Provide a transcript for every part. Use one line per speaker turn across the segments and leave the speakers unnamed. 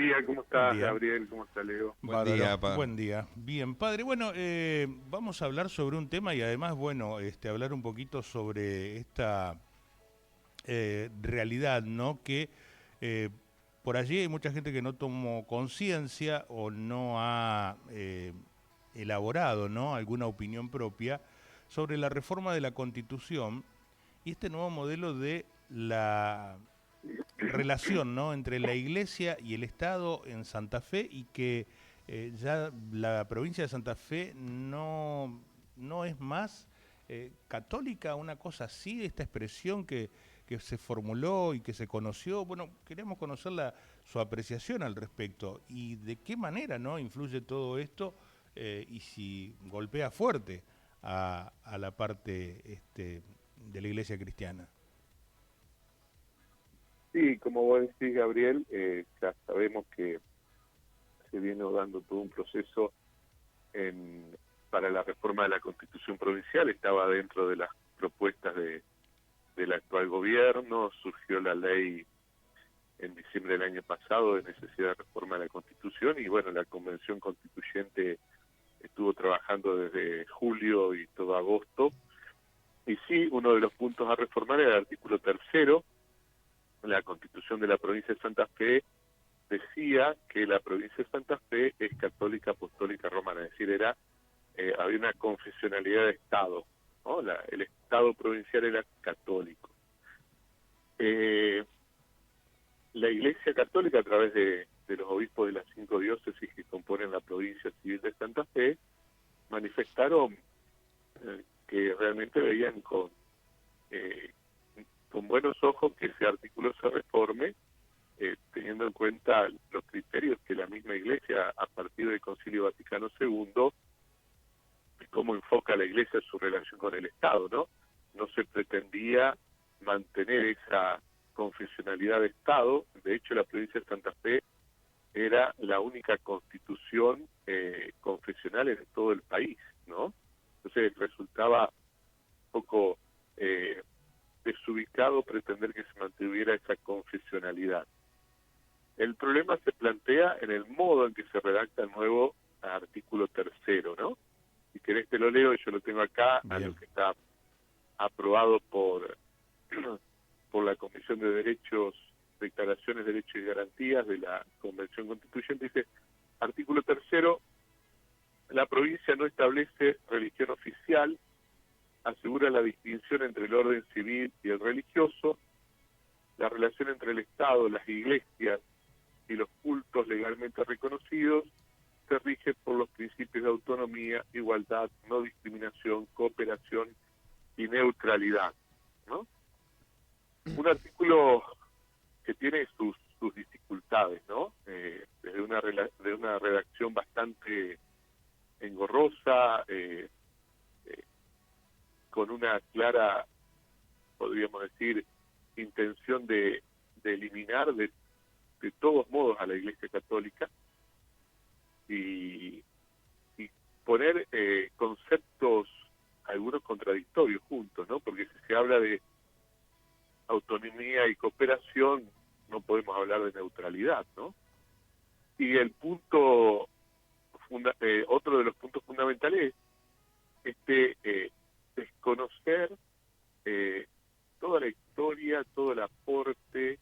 día, ¿cómo
Buen
estás,
día.
Gabriel? ¿Cómo está Leo?
Buen
Bárbaro.
día, pa.
Buen día. Bien, padre. Bueno, vamos a hablar sobre un tema y además, bueno, hablar un poquito sobre esta realidad, ¿no? Que por allí hay mucha gente que no tomó conciencia o no ha elaborado, ¿no? Alguna opinión propia sobre la reforma de la Constitución y este nuevo modelo de la relación, ¿no? Entre la Iglesia y el Estado en Santa Fe y que ya la provincia de Santa Fe no es más católica, una cosa así, esta expresión que se formuló y que se conoció. Bueno, queremos conocer su apreciación al respecto y de qué manera, ¿no? Influye todo esto y si golpea fuerte a la parte de la Iglesia cristiana.
Sí, como vos decís, Gabriel, ya sabemos que se viene dando todo un proceso para la reforma de la Constitución provincial. Estaba dentro de las propuestas del actual gobierno. Surgió la ley en diciembre del año pasado de necesidad de reforma de la Constitución y bueno, la Convención Constituyente estuvo trabajando desde julio y todo agosto. Y sí, uno de los puntos a reformar era el artículo tercero. La Constitución de la provincia de Santa Fe decía que la provincia de Santa Fe es católica apostólica romana, es decir, había una confesionalidad de Estado, ¿no? El Estado provincial era católico. Eh, la Iglesia Católica, a través de los obispos de las 5 diócesis que componen la provincia civil de Santa Fe, manifestaron que realmente veían eh, con buenos ojos que ese artículo se reforme, teniendo en cuenta los criterios que la misma Iglesia, a partir del Concilio Vaticano II, cómo enfoca la Iglesia su relación con el Estado, ¿no? No se pretendía mantener esa confesionalidad de Estado. De hecho, la provincia de Santa Fe era la única constitución confesional en todo el país, ¿no? Entonces resultaba un poco desubicado pretender que se mantuviera esa confesionalidad. El problema se plantea en el modo en que se redacta el nuevo artículo tercero, ¿no? Si querés te lo leo, yo lo tengo acá, a lo
Bien.
que está aprobado por la Comisión de Derechos, Declaraciones, Derechos y Garantías de la Convención Constituyente. Dice, artículo tercero, la provincia no establece religión oficial, asegura la distinción entre el orden civil y el religioso, la relación entre el Estado, las iglesias y los cultos legalmente reconocidos se rige por los principios de autonomía, igualdad, no discriminación, cooperación y neutralidad, ¿no? Un artículo que tiene sus dificultades, ¿no? De una redacción bastante engorrosa, con una clara, podríamos decir, intención de eliminar de todos modos a la Iglesia Católica y poner conceptos, algunos contradictorios juntos, ¿no? Porque si se habla de autonomía y cooperación, no podemos hablar de neutralidad, ¿no? Y el punto, otro de los puntos fundamentales es desconocer toda la historia, todo el aporte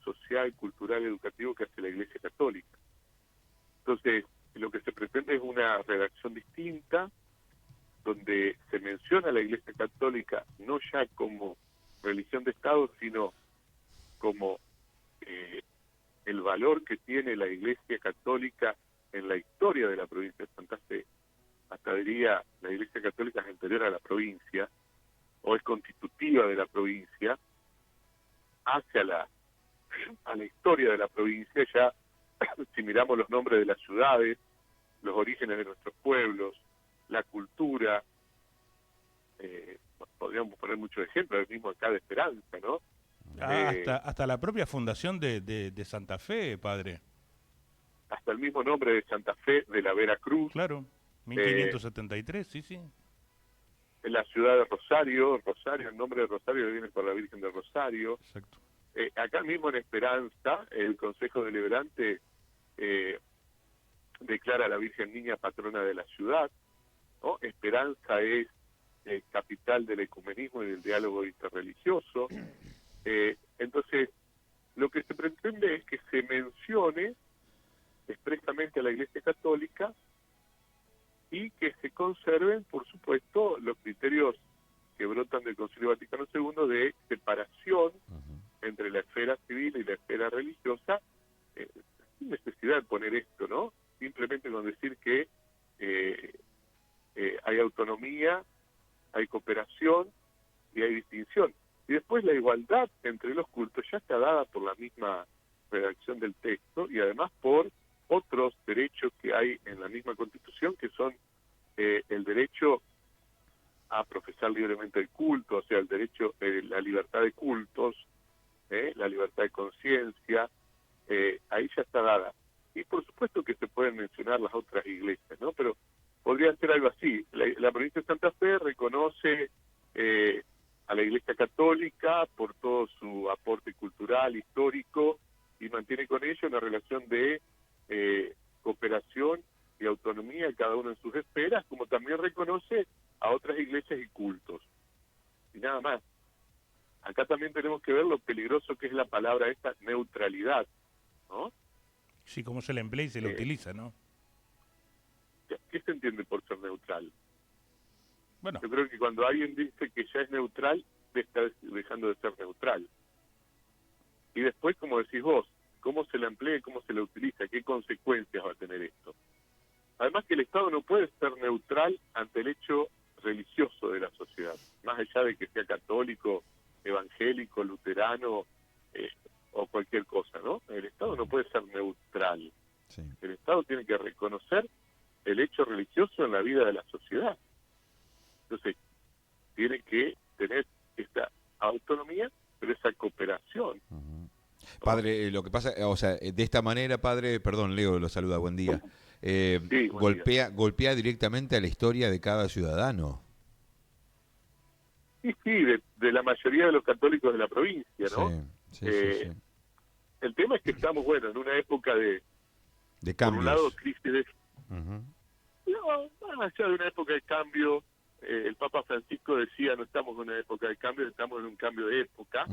social, cultural, educativo que hace la Iglesia Católica. Entonces, lo que se pretende es una redacción distinta, donde se menciona a la Iglesia Católica no ya como religión de Estado, sino como el valor que tiene la Iglesia Católica en la historia de la provincia de Santa Fe. Hasta diría, la Iglesia Católica es anterior a la provincia, o es constitutiva de la provincia, hacia a la historia de la provincia. Ya si miramos los nombres de las ciudades, los orígenes de nuestros pueblos, la cultura, podríamos poner muchos ejemplos, el mismo acá de Esperanza, ¿no? Eh,
Hasta la propia fundación de Santa Fe, padre.
Hasta el mismo nombre de Santa Fe de la Veracruz,
Claro,
eh,
1573, sí, sí.
en la ciudad de Rosario, el nombre de Rosario viene por la Virgen de Rosario,
Exacto.
acá mismo en Esperanza, el Consejo Deliberante declara a la Virgen Niña patrona de la ciudad, ¿no? Esperanza es capital del ecumenismo y del diálogo interreligioso. Entonces, lo que se pretende es que se mencione expresamente a la Iglesia Católica y que se conserven, por supuesto, los criterios que brotan del Concilio Vaticano II de separación entre la esfera civil y la esfera religiosa, sin necesidad de poner esto, ¿no? Simplemente con decir que hay autonomía, hay cooperación y hay distinción. Y después la igualdad entre los cultos ya está dada por la misma redacción del texto y además por otros derechos que hay en la misma Constitución, que son el derecho a profesar libremente el culto, o sea, el derecho, la libertad de cultos, la libertad de conciencia, ahí ya está dada. Y por supuesto que se pueden mencionar las otras iglesias, ¿no? Pero podría ser algo así. La provincia de Santa Fe reconoce a la Iglesia Católica por todo su aporte cultural, histórico, y mantiene con ello una relación de cooperación y autonomía, cada uno en sus esferas, como también reconoce a otras iglesias y cultos. Y nada más. Acá también tenemos que ver lo peligroso que es la palabra esta neutralidad, ¿no?
Sí, cómo se la emplea y se la utiliza, ¿no?
¿Qué se entiende por ser neutral?
Bueno,
yo creo que cuando alguien dice que ya es neutral, está dejando de ser neutral. Y después, como decís vos, cómo se la emplea y cómo se la utiliza, qué consecuencias va a tener esto. Además que el Estado no puede ser neutral ante el hecho religioso de la sociedad, más allá de que sea católico, evangélico, luterano o cualquier cosa, ¿no? El Estado no puede ser neutral.
Sí.
El Estado tiene que reconocer el hecho religioso en la vida de la sociedad. Entonces, tiene que tener esta autonomía, pero esa cooperación.
Padre, lo que pasa, o sea, de esta manera, padre, perdón, Leo lo saluda, buen día.
Sí, buen día.
Golpea directamente a la historia de cada ciudadano.
Sí, de la mayoría de los católicos de la provincia, ¿no?
Sí.
El tema es que estamos, bueno, en una época de
cambios.
Por un lado, crisis de... No, más allá de una época de cambio, el Papa Francisco decía, no estamos en una época de cambio, estamos en un cambio de época,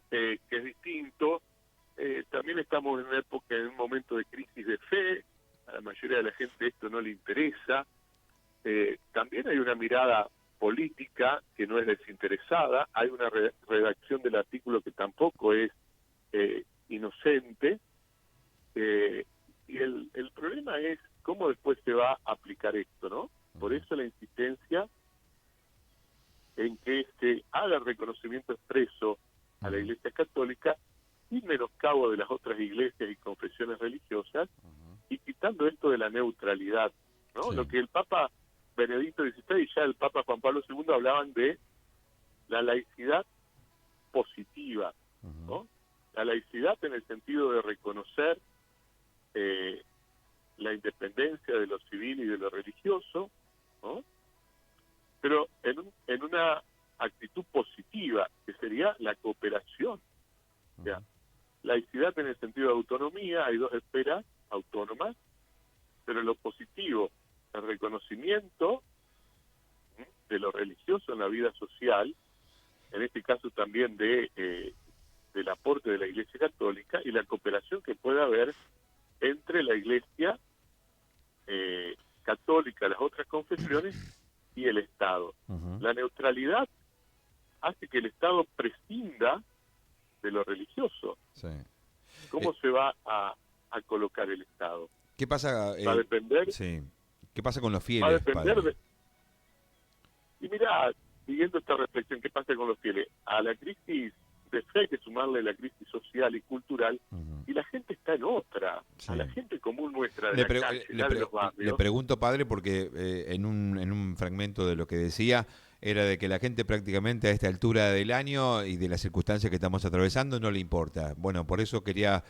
que es distinto. También estamos en una época, en un momento de crisis de fe, a la mayoría de la gente esto no le interesa. También hay una mirada política que no es desinteresada, hay una redacción del artículo que tampoco es inocente, y el problema es cómo después se va a aplicar esto, ¿no? Por eso la insistencia en que se haga el reconocimiento expreso a la Iglesia Católica sin menoscabo de las otras iglesias y confesiones religiosas, y quitando esto de la neutralidad, ¿no?
Sí.
Lo que el Papa Benedicto XVI y ya el Papa Juan Pablo II hablaban de la laicidad positiva, ¿no? La laicidad en el sentido de reconocer la independencia de lo civil y de lo religioso, ¿no? Pero en una actitud positiva, que sería la cooperación. O sea, laicidad en el sentido de autonomía, hay dos esferas autónomas, pero lo positivo, el reconocimiento de lo religioso en la vida social, en este caso también del aporte de la Iglesia Católica y la cooperación que puede haber entre la Iglesia Católica, las otras confesiones y el Estado. La neutralidad hace que el Estado prescinda de lo religioso.
Sí.
¿Cómo se va a colocar el Estado?
¿Qué pasa?
Va a depender.
Sí. ¿Qué pasa con los
Va a
fieles,
depender
padre?
Y mirá, siguiendo esta reflexión, ¿qué pasa con los fieles? A la crisis de fe hay que sumarle la crisis social y cultural, y la gente está en otra.
Sí.
A la gente común nuestra de
Le,
la
pre-
calle,
le
la de
pre-
los barrios.
le pregunto, padre, porque en un fragmento de lo que decía era de que la gente prácticamente a esta altura del año y de las circunstancias que estamos atravesando no le importa. Bueno, por eso quería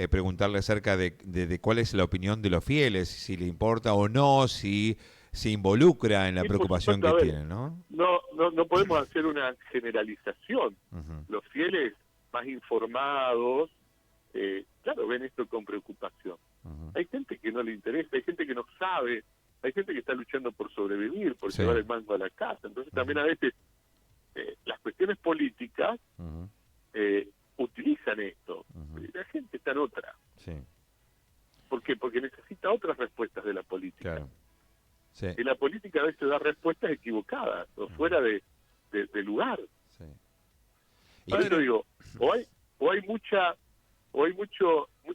preguntarle acerca de cuál es la opinión de los fieles, si le importa o no, si se involucra en la
Sí, por
preocupación
supuesto,
que
a ver,
tienen, ¿no?
No podemos hacer una generalización. Los fieles más informados, claro, ven esto con preocupación. Hay gente que no le interesa, hay gente que no sabe, hay gente que está luchando por sobrevivir, por llevar el mango a la casa. Entonces también a veces las cuestiones políticas utilizan esto. La gente está en otra.
Sí.
¿Por qué? Porque necesita otras respuestas de la política.
Claro. Sí.
Y la política a veces da respuestas equivocadas o fuera de lugar.
Sí.
Por eso digo, o hay mucha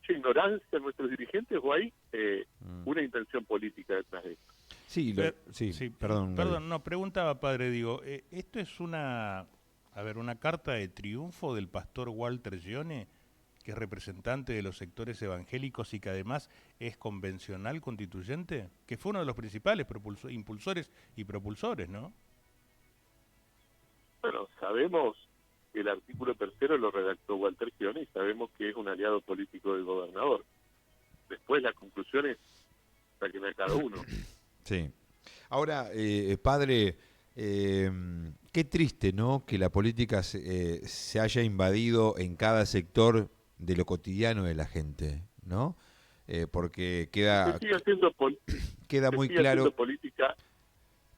ignorancia en nuestros dirigentes o hay una intención política detrás de esto.
Sí, perdón.
No, preguntaba, padre, digo, ¿esto es una carta de triunfo del pastor Walter Gione, que es representante de los sectores evangélicos y que además es convencional constituyente? Que fue uno de los principales impulsores y propulsores, ¿no?
Bueno, sabemos que el artículo 3 lo redactó Walter Gione y sabemos que es un aliado político del gobernador. Después las conclusiones saquen a cada uno.
Sí. Ahora, padre, qué triste, ¿no?, que la política se haya invadido en cada sector de lo cotidiano de la gente, ¿no? Porque queda muy claro.
Política.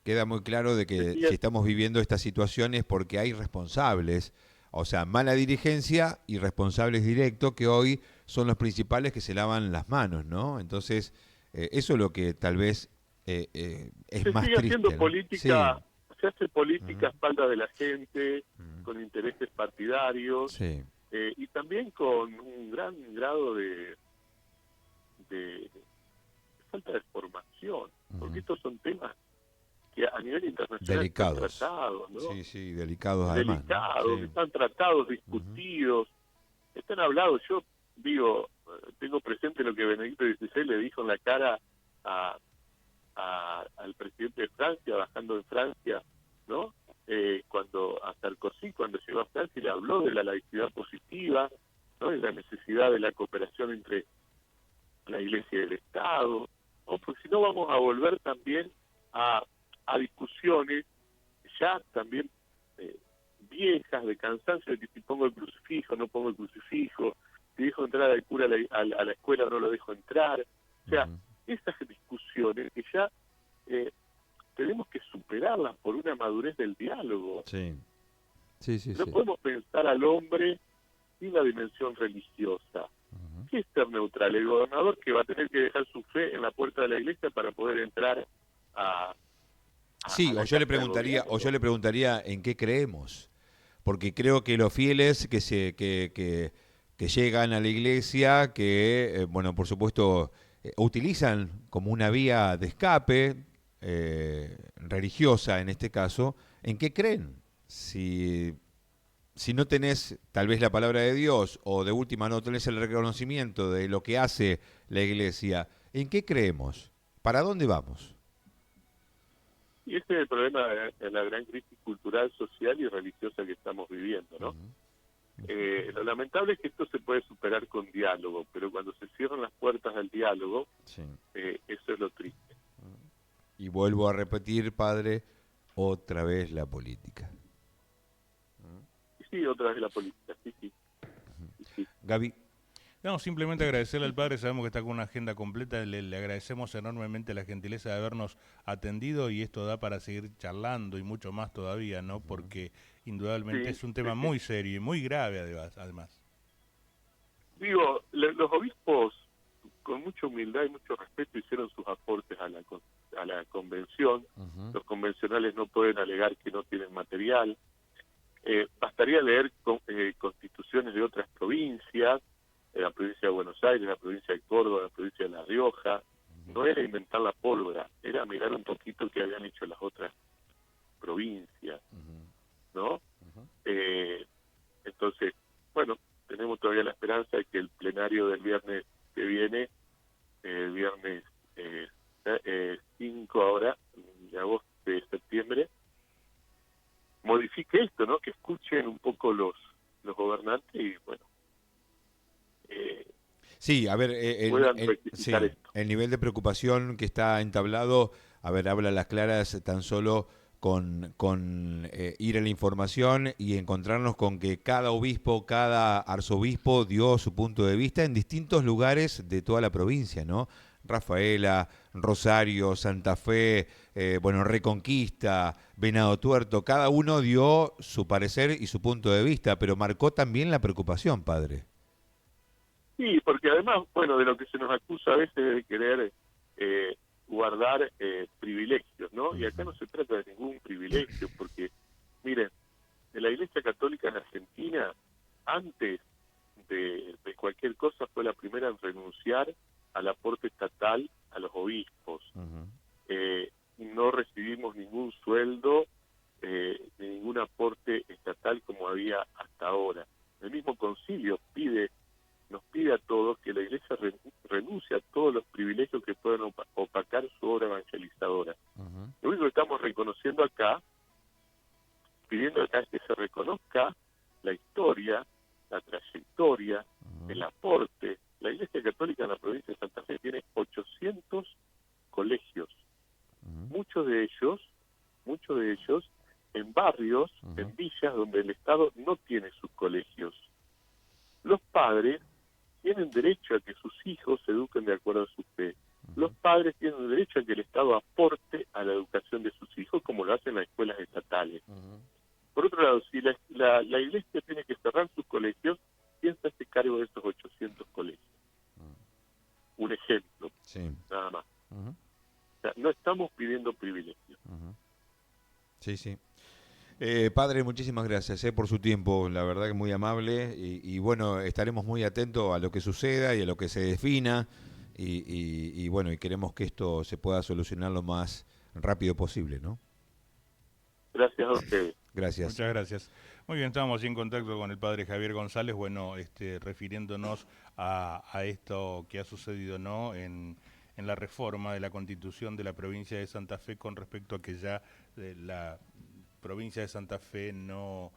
Queda muy claro de que si estamos viviendo estas situaciones porque hay responsables, o sea, mala dirigencia y responsables directos que hoy son los principales que se lavan las manos, ¿no? Entonces, eso es lo que tal vez es más triste.
Haciendo
¿no?
política,
sí.
Se hace política a espaldas de la gente, con intereses partidarios,
sí.
Y también con un gran grado de falta de formación, porque estos son temas que a nivel internacional
delicados.
Están tratados, ¿no?
Sí, delicados además.
Delicados,
¿no?
están tratados, discutidos, están hablados. Yo digo, tengo presente lo que Benedicto XVI le dijo en la cara al presidente de Francia, bajando en Francia, ¿no? Cuando a Sarkozy, cuando llegó a Francia, le habló de la laicidad positiva, ¿no? De la necesidad de la cooperación entre la Iglesia y el Estado, ¿no? Porque si no vamos a volver también a discusiones ya también viejas, de cansancio, de que si pongo el crucifijo, no pongo el crucifijo, si dejo entrar al cura a la escuela o no lo dejo entrar. O sea, esas discusiones que ya tenemos que superarlas por una madurez del diálogo. No podemos pensar al hombre sin la dimensión religiosa. ¿Qué es ser neutral? El gobernador que va a tener que dejar su fe en la puerta de la iglesia para poder entrar
o yo le preguntaría en qué creemos, porque creo que los fieles que llegan a la iglesia, que bueno, por supuesto utilizan como una vía de escape religiosa en este caso, ¿en qué creen? Si no tenés tal vez la palabra de Dios o de última no tenés el reconocimiento de lo que hace la iglesia, ¿en qué creemos? ¿Para dónde vamos?
Y ese es el problema de la gran crisis cultural, social y religiosa que estamos viviendo, ¿no? Lo lamentable es que esto se puede superar con diálogo, pero cuando se cierran las puertas al diálogo, eso es lo triste.
Y vuelvo a repetir, padre, otra vez la política.
Sí, otra vez la política, sí.
Gaby.
No, simplemente agradecerle al padre, sabemos que está con una agenda completa, le agradecemos enormemente la gentileza de habernos atendido y esto da para seguir charlando y mucho más todavía, ¿no? Porque indudablemente es un tema muy serio y muy grave además.
Digo, los obispos con mucha humildad y mucho respeto hicieron sus aportes a la convención. Los convencionales no pueden alegar que no tienen material. Bastaría leer constituciones de otras provincias, la provincia de Buenos Aires, la provincia de Córdoba, la provincia de La Rioja. No era inventar la pólvora, era mirar un poquito qué habían hecho las otras provincias, ¿no? Entonces, bueno, tenemos todavía la esperanza de que el plenario del viernes que viene, el viernes 5 ahora, de agosto, de septiembre, modifique esto, ¿no? Que escuchen un poco los gobernantes y, bueno,
sí, a ver,
esto.
El nivel de preocupación que está entablado, a ver, habla a las claras tan solo ir a la información y encontrarnos con que cada obispo, cada arzobispo dio su punto de vista en distintos lugares de toda la provincia, ¿no? Rafaela, Rosario, Santa Fe, Reconquista, Venado Tuerto, cada uno dio su parecer y su punto de vista, pero marcó también la preocupación, padre.
Sí, porque además, de lo que se nos acusa a veces de querer guardar privilegios, ¿no? Y acá no se trata de ningún privilegio, porque, miren, de la Iglesia Católica en Argentina, antes de cualquier cosa, fue la primera en renunciar al aporte estatal a los obispos. No recibimos ningún sueldo ni ningún aporte estatal como había hasta ahora. El mismo concilio nos pide a todos que la Iglesia renuncie a todos los privilegios que puedan opacar su obra evangelizadora. Lo único que estamos reconociendo acá, pidiendo acá, es que se reconozca la historia, la trayectoria, el aporte. La Iglesia Católica en la provincia de Santa Fe tiene 800 colegios, muchos de ellos en barrios, en villas donde el Estado no tiene sus colegios. Los padres tienen derecho a que sus hijos se eduquen de acuerdo a su fe. Los padres tienen derecho a que el Estado aporte a la educación de sus hijos como lo hacen las escuelas estatales. Por otro lado, si la Iglesia tiene que cerrar sus colegios, ¿quién se hace cargo de esos 800 colegios? Un ejemplo, nada más. O sea, no estamos pidiendo privilegios.
Sí. Padre, muchísimas gracias por su tiempo, la verdad que muy amable y estaremos muy atentos a lo que suceda y a lo que se defina y queremos que esto se pueda solucionar lo más rápido posible, ¿no?
Gracias a ustedes.
Gracias.
Muchas gracias. Muy bien, estamos en contacto con el padre Javier González, refiriéndonos a esto que ha sucedido, ¿no?, en la reforma de la Constitución de la provincia de Santa Fe con respecto a que ya la provincia de Santa Fe no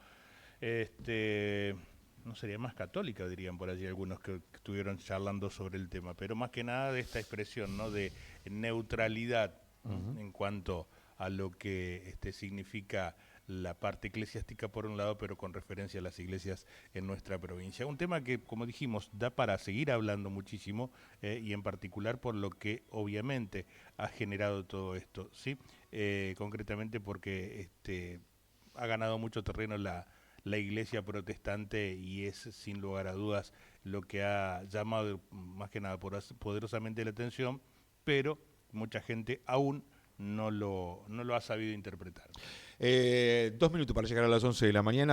sería más católica, dirían por allí algunos que estuvieron charlando sobre el tema, pero más que nada de esta expresión, ¿no?, de neutralidad en cuanto a lo que significa la parte eclesiástica por un lado, pero con referencia a las iglesias en nuestra provincia. Un tema que, como dijimos, da para seguir hablando muchísimo y en particular por lo que obviamente ha generado todo esto, ¿sí? Concretamente porque ha ganado mucho terreno la iglesia protestante y es sin lugar a dudas lo que ha llamado más que nada poderosamente la atención, pero mucha gente aún no lo ha sabido interpretar.
2 minutos para llegar a las 11 de la mañana.